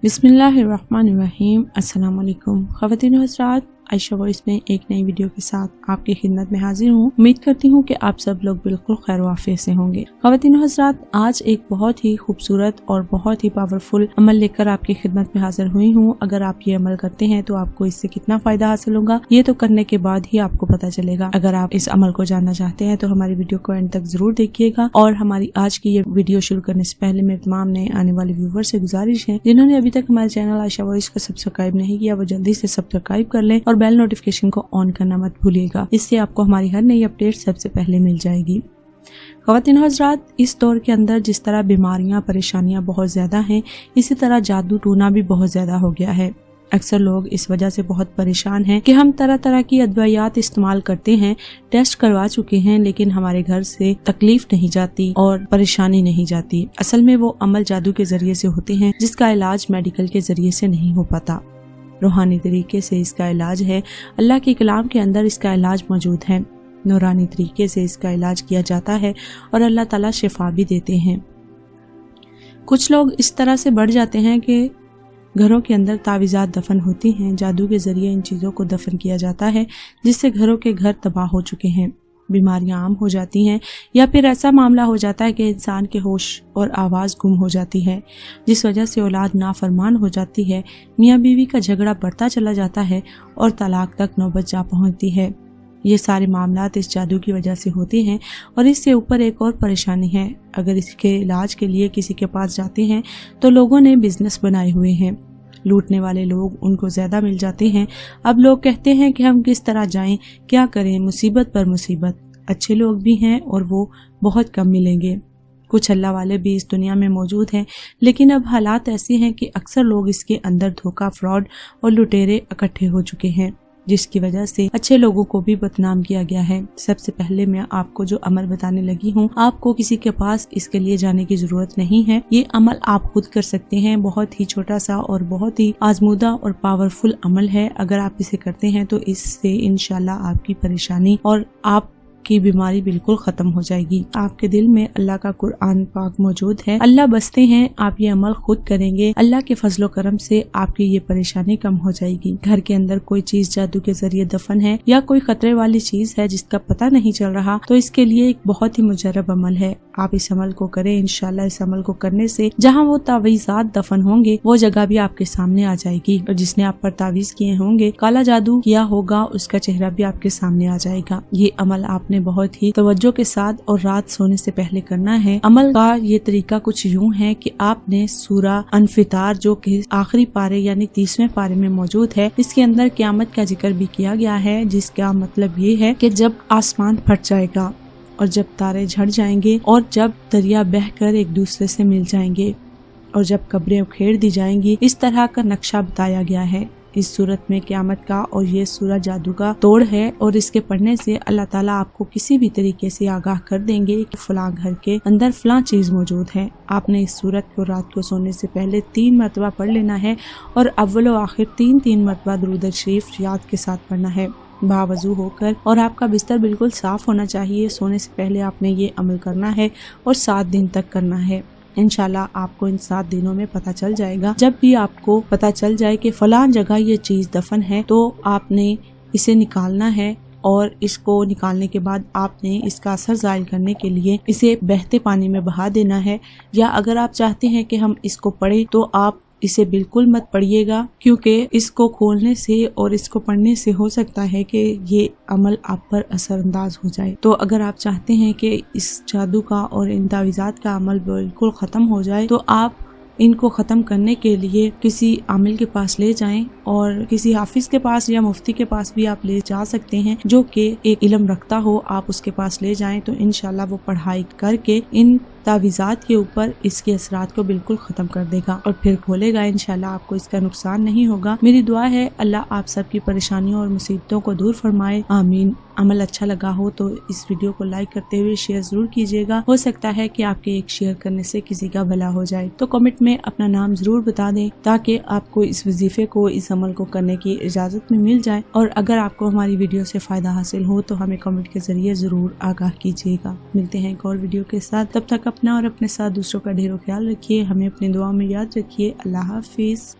बिस्मिल्लाहिर्रहमानिर्रहीम। अस्सलाम वालेकुम ख़वातीन व हज़रात, आयशा वॉइस में एक नई वीडियो के साथ आपकी खिदमत में हाजिर हूँ। उम्मीद करती हूँ कि आप सब लोग बिल्कुल खैर वाफियत से होंगे। ख़वातीन व हज़रात, आज एक बहुत ही खूबसूरत और बहुत ही पावरफुल अमल लेकर आपकी खिदमत में हाजिर हुई हूँ। अगर आप ये अमल करते हैं तो आपको इससे कितना फायदा हासिल होगा ये तो करने के बाद ही आपको पता चलेगा। अगर आप इस अमल को जानना चाहते हैं तो हमारी वीडियो को एंड तक जरूर देखिएगा। और हमारी आज की ये वीडियो शुरू करने से पहले मेरे तमाम नए आने वाले व्यूवर से गुजारिश है, जिन्होंने अभी तक हमारे चैनल आयशा वॉइस को सब्सक्राइब नहीं किया वो जल्दी से सब्सक्राइब कर लें और बेल नोटिफिकेशन को ऑन करना मत भूलिएगा। इससे आपको हमारी हर नई अपडेट सबसे पहले मिल जाएगी। ख़वातीन हज़रात, इस दौर के अंदर जिस तरह बीमारियां परेशानियां बहुत ज्यादा हैं, इसी तरह जादू टूना भी बहुत ज्यादा हो गया है। अक्सर लोग इस वजह से बहुत परेशान हैं कि हम तरह तरह की अद्वियात इस्तेमाल करते हैं, टेस्ट करवा चुके हैं, लेकिन हमारे घर से तकलीफ नहीं जाती और परेशानी नहीं जाती। असल में वो अमल जादू के जरिए से होते हैं जिसका इलाज मेडिकल के जरिए से नहीं हो पाता। रूहानी तरीके से इसका इलाज है। अल्लाह के कलाम के अंदर इसका इलाज मौजूद है। नूरानी तरीके से इसका इलाज किया जाता है और अल्लाह ताला शिफा भी देते हैं। कुछ लोग इस तरह से बढ़ जाते हैं कि घरों के अंदर तावीज़ात दफन होती हैं। जादू के जरिए इन चीज़ों को दफन किया जाता है जिससे घरों के घर तबाह हो चुके हैं, बीमारियां आम हो जाती हैं, या फिर ऐसा मामला हो जाता है कि इंसान के होश और आवाज़ गुम हो जाती है, जिस वजह से औलाद नाफरमान हो जाती है, मियाँ बीवी का झगड़ा बढ़ता चला जाता है और तलाक तक नौबत जा पहुँचती है। ये सारे मामलात इस जादू की वजह से होते हैं। और इससे ऊपर एक और परेशानी है, अगर इसके इलाज के लिए किसी के पास जाते हैं तो लोगों ने बिजनेस बनाए हुए हैं, लूटने वाले लोग उनको ज्यादा मिल जाते हैं। अब लोग कहते हैं कि हम किस तरह जाएं, क्या करें, मुसीबत पर मुसीबत। अच्छे लोग भी हैं और वो बहुत कम मिलेंगे। कुछ अल्लाह वाले भी इस दुनिया में मौजूद हैं, लेकिन अब हालात ऐसे हैं कि अक्सर लोग इसके अंदर धोखा, फ्रॉड और लुटेरे इकट्ठे हो चुके हैं, जिसकी वजह से अच्छे लोगों को भी बदनाम किया गया है। सबसे पहले मैं आपको जो अमल बताने लगी हूँ, आपको किसी के पास इसके लिए जाने की जरूरत नहीं है। ये अमल आप खुद कर सकते हैं। बहुत ही छोटा सा और बहुत ही आजमूदा और पावरफुल अमल है। अगर आप इसे करते हैं तो इससे इंशाल्लाह आपकी परेशानी और आप की बीमारी बिल्कुल खत्म हो जाएगी। आपके दिल में अल्लाह का कुरान पाक मौजूद है, अल्लाह बसते हैं। आप ये अमल खुद करेंगे, अल्लाह के फजलो करम से आपकी ये परेशानी कम हो जाएगी। घर के अंदर कोई चीज जादू के जरिए दफन है या कोई खतरे वाली चीज है जिसका पता नहीं चल रहा, तो इसके लिए एक बहुत ही मुजर्रब अमल है। आप इस अमल को करें। इंशाल्लाह इस अमल को करने से जहाँ वो तावीज़ात दफन होंगे वो जगह भी आपके सामने आ जाएगी, और जिसने आप पर तावीज किए होंगे, काला जादू किया होगा, उसका चेहरा भी आपके सामने आ जाएगा। ये अमल आपने बहुत ही तवज्जो के साथ और रात सोने से पहले करना है। अमल का ये तरीका कुछ यूँ है कि आपने सूरा अनफितार, जो कि आखिरी पारे यानी 30वें पारे में मौजूद है, इसके अंदर क़यामत का जिक्र भी किया गया है, जिसका मतलब ये है कि जब आसमान फट जाएगा और जब तारे झड़ जाएंगे और जब दरिया बहकर एक दूसरे से मिल जाएंगे और जब कब्रें उखेड़ दी जाएंगी, इस तरह का नक्शा बताया गया है इस सूरत में क़यामत का। और ये सूरत जादू का तोड़ है और इसके पढ़ने से अल्लाह ताला आपको किसी भी तरीके से आगाह कर देंगे कि फलां घर के अंदर फलां चीज मौजूद है। आपने इस सूरत को रात को सोने से पहले 3 मरतबा पढ़ लेना है और अव्वल व आखिर 3 मरतबा दुरूद शरीफ याद के साथ पढ़ना है, बावजू होकर। और आपका बिस्तर बिल्कुल साफ होना चाहिए। सोने से पहले आपने ये अमल करना है और 7 दिन तक करना है। इंशाल्लाह आपको इन 7 दिनों में पता चल जाएगा। जब भी आपको पता चल जाए कि फलां जगह ये चीज दफन है, तो आपने इसे निकालना है और इसको निकालने के बाद आपने इसका असर जाहिर करने के लिए इसे बहते पानी में बहा देना है। या अगर आप चाहते हैं कि हम इसको पढ़ें तो आप इसे बिल्कुल मत पढ़िएगा, क्योंकि इसको खोलने से और इसको पढ़ने से हो सकता है कि ये अमल आप पर असरअंदाज हो जाए। तो अगर आप चाहते हैं कि इस जादू का और इन तावीज़ात का अमल बिल्कुल ख़त्म हो जाए, तो आप इनको ख़त्म करने के लिए किसी आमिल के पास ले जाएं और किसी हाफिज के पास या मुफ्ती के पास भी आप ले जा सकते हैं, जो कि एक इल्म रखता हो। आप उसके पास ले जाएं तो इंशाल्लाह वो पढ़ाई करके इन तावीज़ात के ऊपर इसके असरात को बिल्कुल ख़त्म कर देगा और फिर खोलेगा। इंशाल्लाह आपको इसका नुकसान नहीं होगा। मेरी दुआ है अल्लाह आप सबकी परेशानियों और मुसीबतों को दूर फरमाए, आमीन। अमल अच्छा लगा हो तो इस वीडियो को लाइक करते हुए शेयर जरूर कीजिएगा। हो सकता है कि आपके एक शेयर करने से किसी का भला हो जाए। तो कमेंट में अपना नाम जरूर बता दें ताकि आपको इस वजीफे को, इस عمل کو کرنے کی اجازت میں مل جائے، اور اگر آپ کو ہماری ویڈیو سے فائدہ حاصل ہو تو ہمیں کمنٹ کے ذریعے ضرور آگاہ کیجیے گا۔ ملتے ہیں ایک اور ویڈیو کے ساتھ، تب تک اپنا اور اپنے ساتھ دوسروں کا ڈھیروں خیال رکھیے، ہمیں اپنی دعاؤں میں یاد رکھیے۔ اللہ حافظ۔